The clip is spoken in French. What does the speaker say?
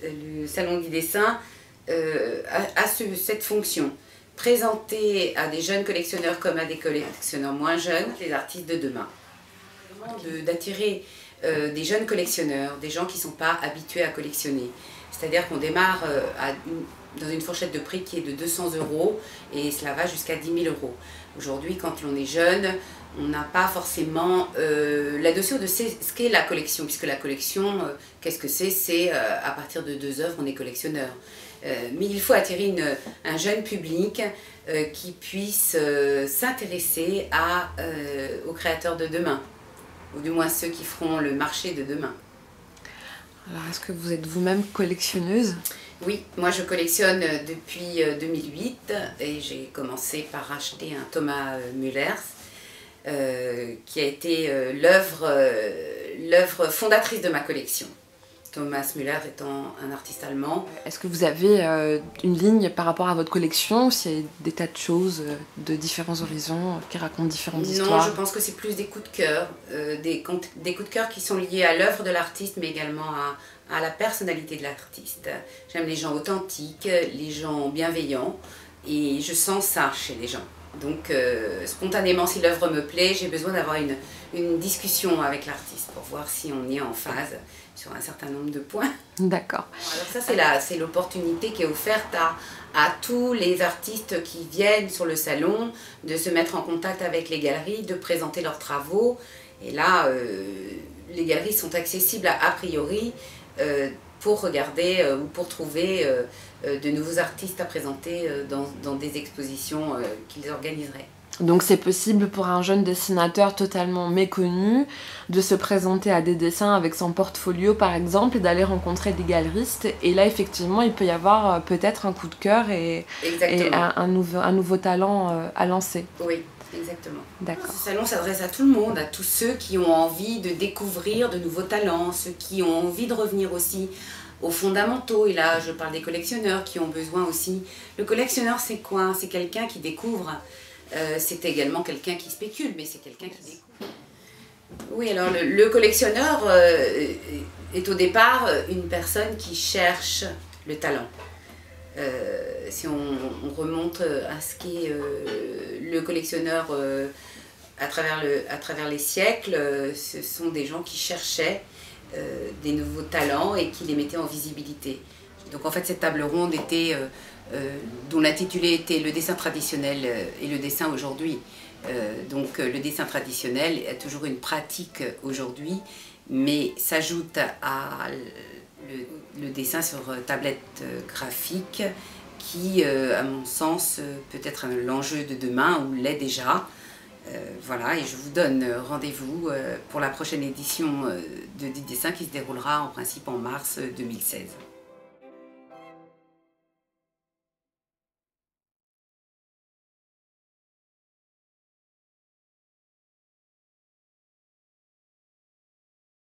Le salon du dessin a cette fonction. Présenter à des jeunes collectionneurs comme à des collectionneurs moins jeunes les artistes de demain. D'attirer des jeunes collectionneurs, des gens qui ne sont pas habitués à collectionner. C'est-à-dire qu'on démarre dans une fourchette de prix qui est de 200 € et cela va jusqu'à 10 000 €. Aujourd'hui, quand on est jeune, on n'a pas forcément la notion de ce qu'est la collection, puisque la collection, qu'est-ce que c'est? C'est à partir de 2 œuvres, on est collectionneur. Mais il faut attirer un jeune public qui puisse s'intéresser aux créateurs de demain, ou du moins ceux qui feront le marché de demain. Alors, est-ce que vous êtes vous-même collectionneuse? Oui, moi je collectionne depuis 2008 et j'ai commencé par acheter un Thomas Müllers qui a été l'œuvre fondatrice de ma collection. Thomas Müllers étant un artiste allemand. Est-ce que vous avez une ligne par rapport à votre collection, ou s'il y a des tas de choses de différents horizons qui racontent différentes histoires? Non, je pense que c'est plus des coups de cœur, des coups de cœur qui sont liés à l'œuvre de l'artiste, mais également à la personnalité de l'artiste. J'aime les gens authentiques, les gens bienveillants, et je sens ça chez les gens. Donc spontanément, si l'œuvre me plaît, j'ai besoin d'avoir une discussion avec l'artiste pour voir si on est en phase sur un certain nombre de points. D'accord. Alors ça, c'est l'opportunité qui est offerte à tous les artistes qui viennent sur le salon, de se mettre en contact avec les galeries, de présenter leurs travaux. Et là, les galeries sont accessibles a priori pour regarder ou pour trouver de nouveaux artistes à présenter dans des expositions qu'ils organiseraient. Donc c'est possible pour un jeune dessinateur totalement méconnu de se présenter à des dessins avec son portfolio par exemple et d'aller rencontrer des galeristes, et là effectivement il peut y avoir peut-être un coup de cœur et un nouveau talent à lancer. Oui, exactement. D'accord. Ce salon s'adresse à tout le monde, à tous ceux qui ont envie de découvrir de nouveaux talents, ceux qui ont envie de revenir aussi aux fondamentaux, et là je parle des collectionneurs qui ont besoin aussi. Le collectionneur c'est quoi? C'est quelqu'un qui découvre. C'est également quelqu'un qui spécule, mais c'est quelqu'un qui découvre. Oui, alors le collectionneur est au départ une personne qui cherche le talent. Si on remonte à ce qu'est le collectionneur à travers les siècles, ce sont des gens qui cherchaient des nouveaux talents et qui les mettaient en visibilité. Donc en fait cette table ronde était, dont l'intitulé était le dessin traditionnel et le dessin aujourd'hui. Donc le dessin traditionnel est toujours une pratique aujourd'hui, mais s'ajoute à le dessin sur tablette graphique qui, à mon sens, peut être l'enjeu de demain ou l'est déjà. Voilà, et je vous donne rendez-vous pour la prochaine édition de Dit Dessin qui se déroulera en principe en mars 2016.